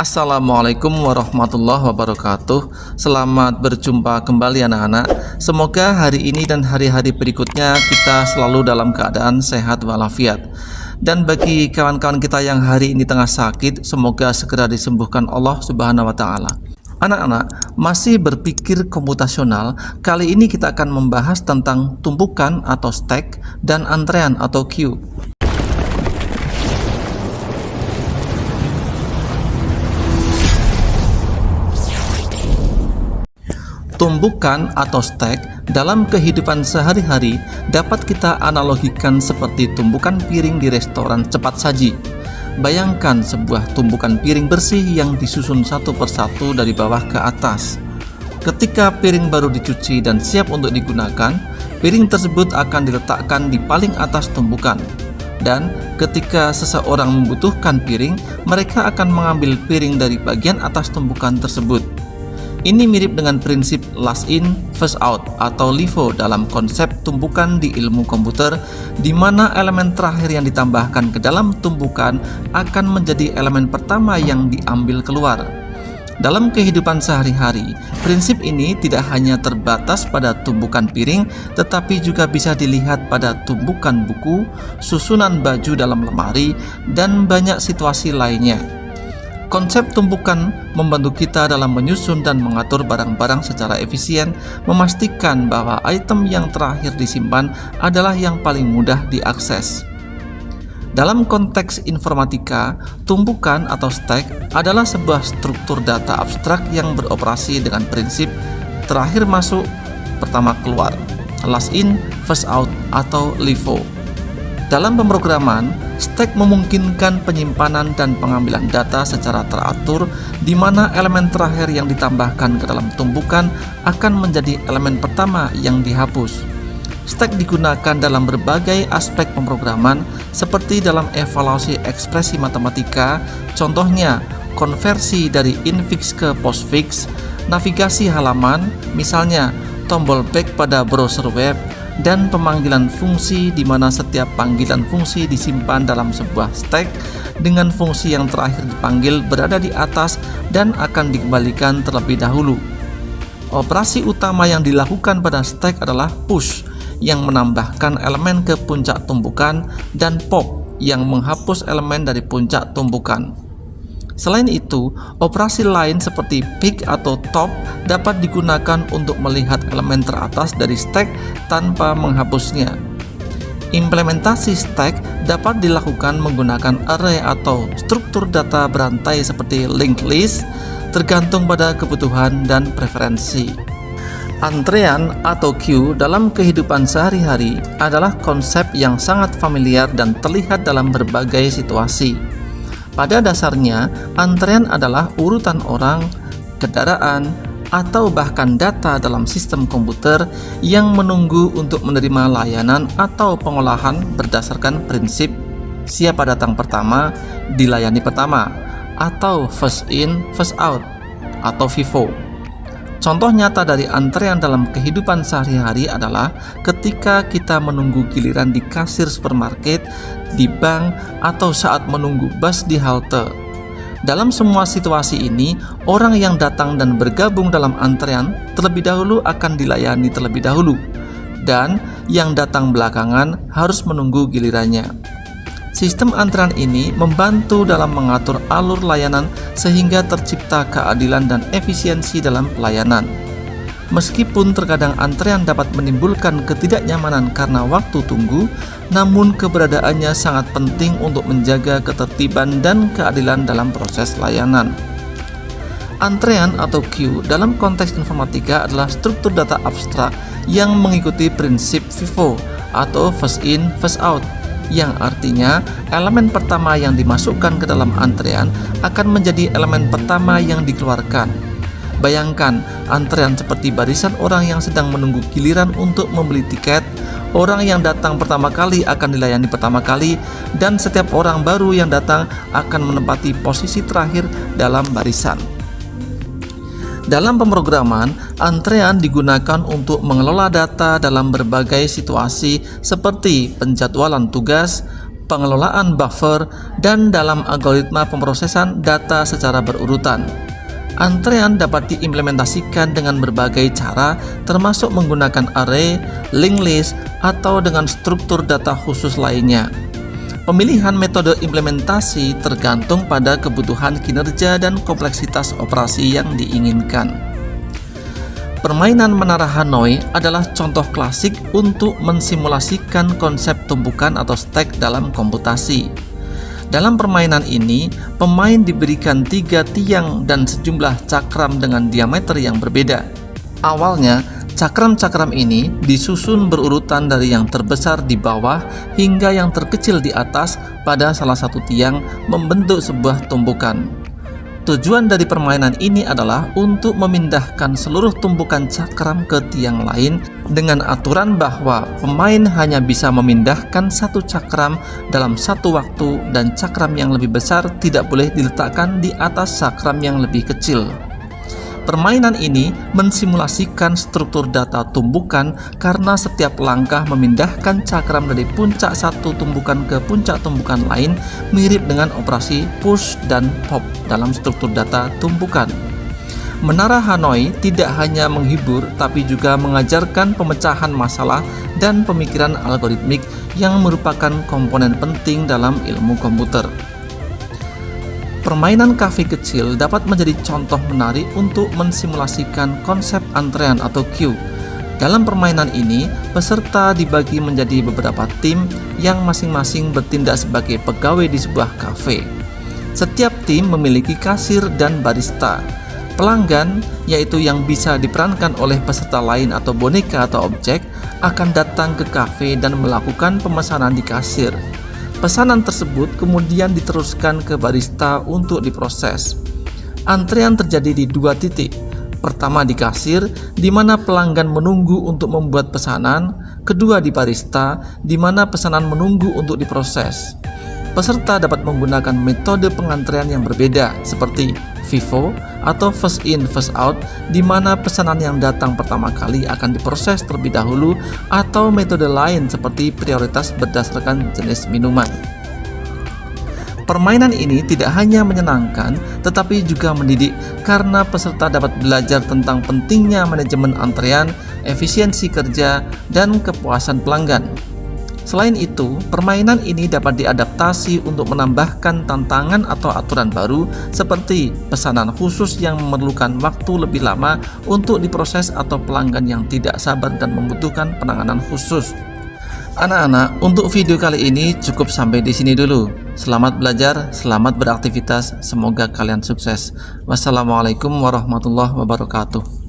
Assalamualaikum warahmatullahi wabarakatuh. Selamat berjumpa kembali anak-anak. Semoga hari ini dan hari-hari berikutnya kita selalu dalam keadaan sehat walafiat. Dan bagi kawan-kawan kita yang hari ini tengah sakit, semoga segera disembuhkan Allah Subhanahu wa taala. Anak-anak, masih berpikir komputasional, kali ini kita akan membahas tentang tumpukan atau stack dan antrean atau queue. Tumpukan atau stack dalam kehidupan sehari-hari dapat kita analogikan seperti tumpukan piring di restoran cepat saji. Bayangkan sebuah tumpukan piring bersih yang disusun satu persatu dari bawah ke atas. Ketika piring baru dicuci dan siap untuk digunakan, piring tersebut akan diletakkan di paling atas tumpukan. Dan ketika seseorang membutuhkan piring, mereka akan mengambil piring dari bagian atas tumpukan tersebut. Ini mirip dengan prinsip last in, first out atau LIFO dalam konsep tumpukan di ilmu komputer, di mana elemen terakhir yang ditambahkan ke dalam tumpukan akan menjadi elemen pertama yang diambil keluar. Dalam kehidupan sehari-hari, prinsip ini tidak hanya terbatas pada tumpukan piring, tetapi juga bisa dilihat pada tumpukan buku, susunan baju dalam lemari, dan banyak situasi lainnya. Konsep tumpukan membantu kita dalam menyusun dan mengatur barang-barang secara efisien, memastikan bahwa item yang terakhir disimpan adalah yang paling mudah diakses. Dalam konteks informatika, tumpukan atau stack adalah sebuah struktur data abstrak yang beroperasi dengan prinsip terakhir masuk, pertama keluar, last in, first out atau LIFO. Dalam pemrograman, stack memungkinkan penyimpanan dan pengambilan data secara teratur, di mana elemen terakhir yang ditambahkan ke dalam tumpukan akan menjadi elemen pertama yang dihapus. Stack digunakan dalam berbagai aspek pemrograman, seperti dalam evaluasi ekspresi matematika, contohnya konversi dari infix ke postfix, navigasi halaman, misalnya tombol back pada browser web, dan pemanggilan fungsi di mana setiap panggilan fungsi disimpan dalam sebuah stack dengan fungsi yang terakhir dipanggil berada di atas dan akan dikembalikan terlebih dahulu. Operasi utama yang dilakukan pada stack adalah push yang menambahkan elemen ke puncak tumpukan dan pop yang menghapus elemen dari puncak tumpukan. Selain itu, operasi lain seperti pick atau top dapat digunakan untuk melihat elemen teratas dari stack tanpa menghapusnya. Implementasi stack dapat dilakukan menggunakan array atau struktur data berantai seperti linked list, tergantung pada kebutuhan dan preferensi. Antrean atau queue dalam kehidupan sehari-hari adalah konsep yang sangat familiar dan terlihat dalam berbagai situasi. Pada dasarnya, antrean adalah urutan orang, kendaraan, atau bahkan data dalam sistem komputer yang menunggu untuk menerima layanan atau pengolahan berdasarkan prinsip siapa datang pertama, dilayani pertama, atau first in, first out, atau FIFO. Contoh nyata dari antrean dalam kehidupan sehari-hari adalah ketika kita menunggu giliran di kasir supermarket, di bank, atau saat menunggu bus di halte. Dalam semua situasi ini, orang yang datang dan bergabung dalam antrean terlebih dahulu akan dilayani terlebih dahulu, dan yang datang belakangan harus menunggu gilirannya. Sistem antrean ini membantu dalam mengatur alur layanan sehingga tercipta keadilan dan efisiensi dalam pelayanan. Meskipun terkadang antrean dapat menimbulkan ketidaknyamanan karena waktu tunggu, namun keberadaannya sangat penting untuk menjaga ketertiban dan keadilan dalam proses layanan. Antrean atau queue dalam konteks informatika adalah struktur data abstrak yang mengikuti prinsip FIFO atau first in, first out, yang artinya elemen pertama yang dimasukkan ke dalam antrean akan menjadi elemen pertama yang dikeluarkan. Bayangkan antrean seperti barisan orang yang sedang menunggu giliran untuk membeli tiket. Orang yang datang pertama kali akan dilayani pertama kali, dan setiap orang baru yang datang akan menempati posisi terakhir dalam barisan. Dalam pemrograman, antrean digunakan untuk mengelola data dalam berbagai situasi seperti penjadwalan tugas, pengelolaan buffer, dan dalam algoritma pemrosesan data secara berurutan. Antrean dapat diimplementasikan dengan berbagai cara, termasuk menggunakan array, linked list, atau dengan struktur data khusus lainnya. Pemilihan metode implementasi tergantung pada kebutuhan kinerja dan kompleksitas operasi yang diinginkan. Permainan menara Hanoi adalah contoh klasik untuk mensimulasikan konsep tumpukan atau stack dalam komputasi. Dalam permainan ini, pemain diberikan 3 tiang dan sejumlah cakram dengan diameter yang berbeda. Awalnya, cakram-cakram ini disusun berurutan dari yang terbesar di bawah hingga yang terkecil di atas pada salah satu tiang membentuk sebuah tumpukan. Tujuan dari permainan ini adalah untuk memindahkan seluruh tumpukan cakram ke tiang lain dengan aturan bahwa pemain hanya bisa memindahkan satu cakram dalam satu waktu dan cakram yang lebih besar tidak boleh diletakkan di atas cakram yang lebih kecil. Permainan ini mensimulasikan struktur data tumbukan karena setiap langkah memindahkan cakram dari puncak satu tumbukan ke puncak tumbukan lain mirip dengan operasi push dan pop dalam struktur data tumbukan. Menara Hanoi tidak hanya menghibur tapi juga mengajarkan pemecahan masalah dan pemikiran algoritmik yang merupakan komponen penting dalam ilmu komputer. Permainan kafe kecil dapat menjadi contoh menarik untuk mensimulasikan konsep antrean atau queue. Dalam permainan ini, peserta dibagi menjadi beberapa tim yang masing-masing bertindak sebagai pegawai di sebuah kafe. Setiap tim memiliki kasir dan barista. Pelanggan, yaitu yang bisa diperankan oleh peserta lain atau boneka atau objek, akan datang ke kafe dan melakukan pemesanan di kasir. Pesanan tersebut kemudian diteruskan ke barista untuk diproses. Antrean terjadi di 2 titik. Pertama di kasir, di mana pelanggan menunggu untuk membuat pesanan. Kedua di barista, di mana pesanan menunggu untuk diproses. Peserta dapat menggunakan metode pengantrean yang berbeda, seperti FIFO atau first in first out, di mana pesanan yang datang pertama kali akan diproses terlebih dahulu, atau metode lain seperti prioritas berdasarkan jenis minuman. Permainan ini tidak hanya menyenangkan tetapi juga mendidik karena peserta dapat belajar tentang pentingnya manajemen antrean, efisiensi kerja, dan kepuasan pelanggan. Selain itu, permainan ini dapat diadaptasi untuk menambahkan tantangan atau aturan baru seperti pesanan khusus yang memerlukan waktu lebih lama untuk diproses atau pelanggan yang tidak sabar dan membutuhkan penanganan khusus. Anak-anak, untuk video kali ini cukup sampai di sini dulu. Selamat belajar, selamat beraktivitas, semoga kalian sukses. Wassalamualaikum warahmatullahi wabarakatuh.